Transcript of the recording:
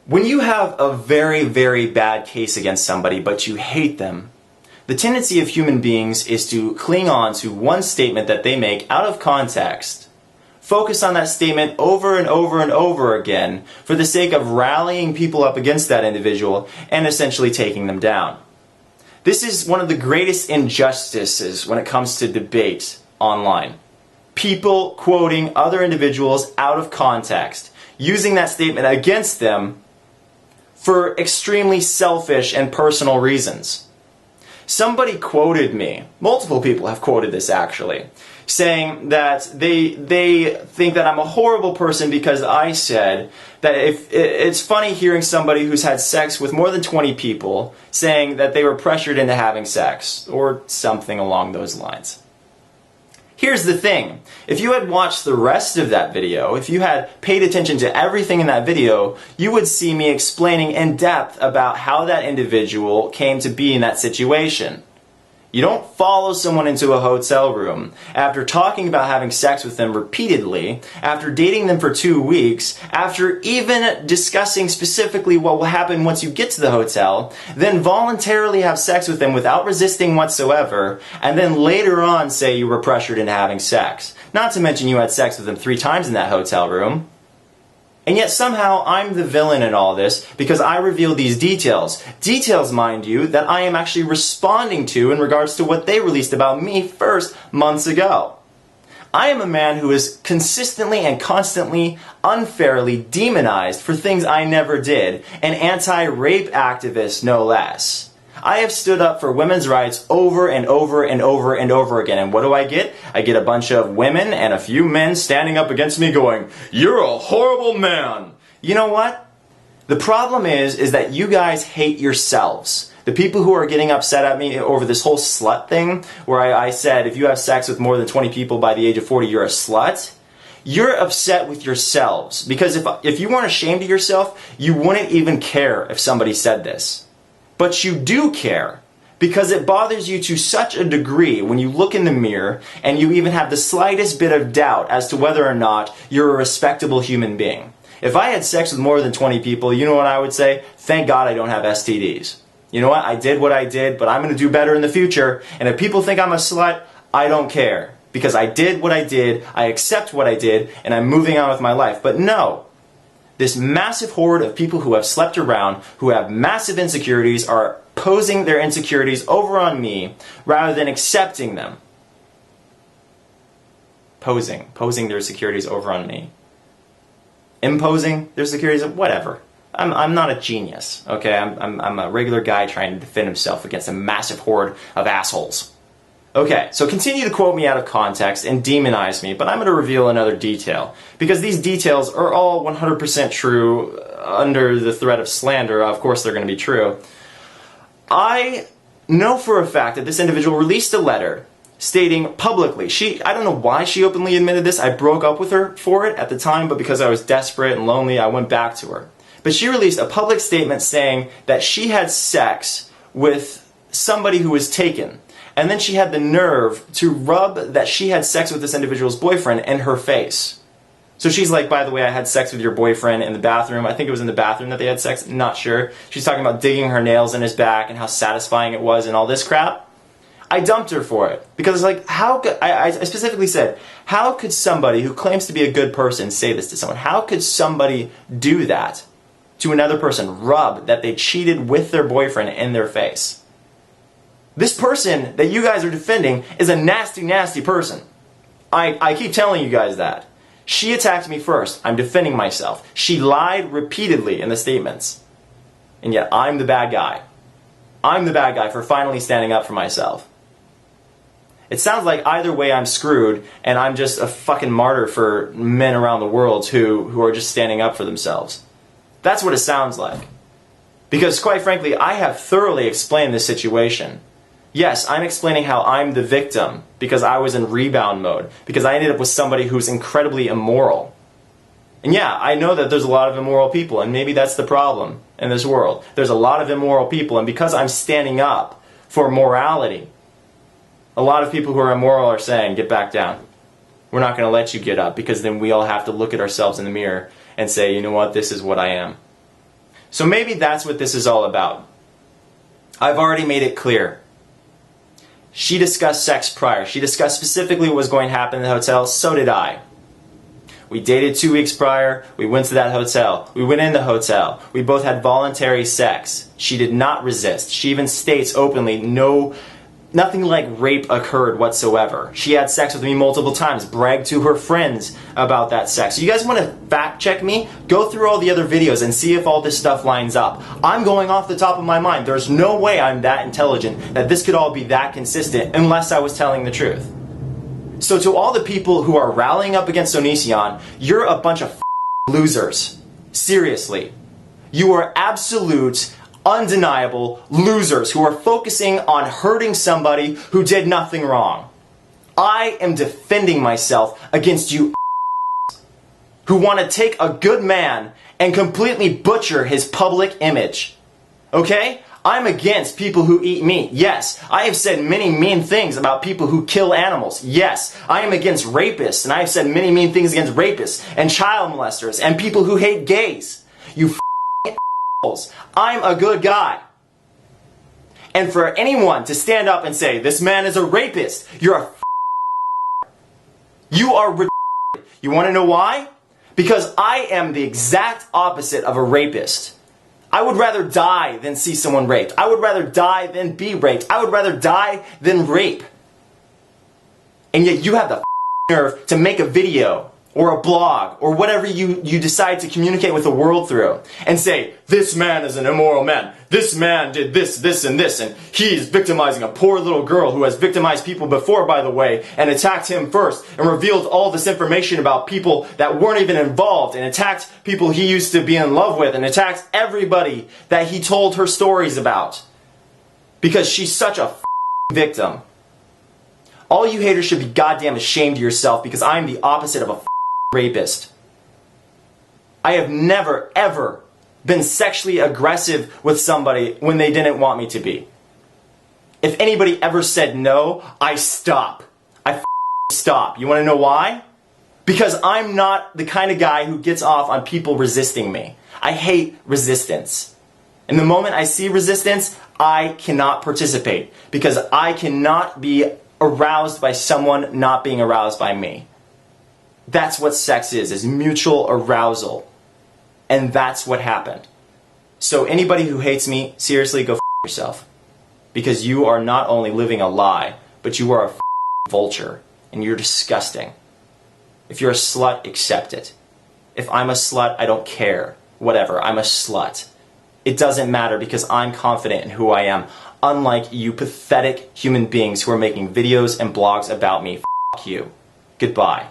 When you have a very, very bad case against somebody, but you hate them, the tendency of human beings is to cling on to one statement that they make out of context, focus on that statement over and over and over again for the sake of rallying people up against that individual and essentially taking them down. This is one of the greatest injustices when it comes to debate online. People quoting other individuals out of context, using that statement against them for extremely selfish and personal reasons. Somebody quoted me, multiple people have quoted this actually, saying that they think that I'm a horrible person because I said that if it's funny hearing somebody who's had sex with more than 20 people saying that they were pressured into having sex, or something along those lines. Here's the thing, if you had watched the rest of that video, if you had paid attention to everything in that video, you would see me explaining in depth about how that individual came to be in that situation. You don't follow someone into a hotel room after talking about having sex with them repeatedly, after dating them for 2 weeks, after even discussing specifically what will happen once you get to the hotel, then voluntarily have sex with them without resisting whatsoever, and then later on say you were pressured into having sex. Not to mention you had sex with them 3 times in that hotel room. And yet somehow I'm the villain in all this because I reveal these details. Details, mind you, that I am actually responding to in regards to what they released about me first months ago. I am a man who is consistently and constantly unfairly demonized for things I never did, an anti-rape activist no less. I have stood up for women's rights over and over and over and over again. And what do I get? I get a bunch of women and a few men standing up against me going, "You're a horrible man." You know what? The problem is that you guys hate yourselves. The people who are getting upset at me over this whole slut thing, where I said if you have sex with more than 20 people by the age of 40, you're a slut. You're upset with yourselves. Because if you weren't ashamed of yourself, you wouldn't even care if somebody said this. But you do care, because it bothers you to such a degree when you look in the mirror and you even have the slightest bit of doubt as to whether or not you're a respectable human being. If I had sex with more than 20 people, you know what I would say? Thank God I don't have STDs. You know what? I did what I did, but I'm going to do better in the future. And if people think I'm a slut, I don't care. Because I did what I did, I accept what I did, and I'm moving on with my life. But no. This massive horde of people who have slept around, who have massive insecurities, are posing their insecurities over on me rather than accepting them. Posing their insecurities over on me. Imposing their insecurities, whatever. I'm not a genius, okay? I'm a regular guy trying to defend himself against a massive horde of assholes. Okay, so continue to quote me out of context and demonize me, but I'm going to reveal another detail. Because these details are all 100% true under the threat of slander. Of course they're going to be true. I know for a fact that this individual released a letter stating publicly, I don't know why she openly admitted this, I broke up with her for it at the time, but because I was desperate and lonely, I went back to her. But she released a public statement saying that she had sex with somebody who was taken. And then she had the nerve to rub that she had sex with this individual's boyfriend in her face. So she's like, by the way, I had sex with your boyfriend in the bathroom. I think it was in the bathroom that they had sex. Not sure. She's talking about digging her nails in his back and how satisfying it was and all this crap. I dumped her for it. Because like, how could, I specifically said, how could somebody who claims to be a good person say this to someone? How could somebody do that to another person? Rub that they cheated with their boyfriend in their face. This person that you guys are defending is a nasty, nasty person. I keep telling you guys that. She attacked me first. I'm defending myself. She lied repeatedly in the statements. And yet I'm the bad guy. I'm the bad guy for finally standing up for myself. It sounds like either way I'm screwed and I'm just a fucking martyr for men around the world who are just standing up for themselves. That's what it sounds like. Because quite frankly, I have thoroughly explained this situation. Yes, I'm explaining how I'm the victim because I was in rebound mode, because I ended up with somebody who's incredibly immoral. And yeah, I know that there's a lot of immoral people, and maybe that's the problem in this world. There's a lot of immoral people, and because I'm standing up for morality, a lot of people who are immoral are saying, get back down. We're not going to let you get up, because then we all have to look at ourselves in the mirror and say, you know what, this is what I am. So maybe that's what this is all about. I've already made it clear. She discussed sex prior. She discussed specifically what was going to happen in the hotel. So did I. We dated 2 weeks prior. We went to that hotel. We went in the hotel. We both had voluntary sex. She did not resist. She even states openly, nothing like rape occurred whatsoever. She had sex with me multiple times, bragged to her friends about that sex. So you guys want to fact check me? Go through all the other videos and see if all this stuff lines up. I'm going off the top of my mind. There's no way I'm that intelligent that this could all be that consistent unless I was telling the truth. So to all the people who are rallying up against Onision, you're a bunch of losers. Seriously. You are absolute, undeniable losers who are focusing on hurting somebody who did nothing wrong. I am defending myself against you who want to take a good man and completely butcher his public image. Okay? I'm against people who eat meat. Yes. I have said many mean things about people who kill animals. Yes. I am against rapists, and I have said many mean things against rapists and child molesters and people who hate gays. You assholes. I'm a good guy. And for anyone to stand up and say, this man is a rapist, you're a You are retarded. You want to know why? Because I am the exact opposite of a rapist. I would rather die than see someone raped. I would rather die than be raped. I would rather die than rape. And yet you have the nerve to make a video or a blog or whatever you decide to communicate with the world through and say, this man is an immoral man. This man did this, this, and this, and he's victimizing a poor little girl who has victimized people before, by the way, and attacked him first and revealed all this information about people that weren't even involved and attacked people he used to be in love with and attacked everybody that he told her stories about because she's such a victim. All you haters should be goddamn ashamed of yourself because I'm the opposite of a rapist. I have never, ever been sexually aggressive with somebody when they didn't want me to be. If anybody ever said no, I stop. I stop. You want to know why? Because I'm not the kind of guy who gets off on people resisting me. I hate resistance. And the moment I see resistance, I cannot participate because I cannot be aroused by someone not being aroused by me. That's what sex is mutual arousal. And that's what happened. So anybody who hates me, seriously, go f*** yourself. Because you are not only living a lie, but you are a vulture. And you're disgusting. If you're a slut, accept it. If I'm a slut, I don't care. Whatever, I'm a slut. It doesn't matter because I'm confident in who I am. Unlike you pathetic human beings who are making videos and blogs about me. F*** you. Goodbye.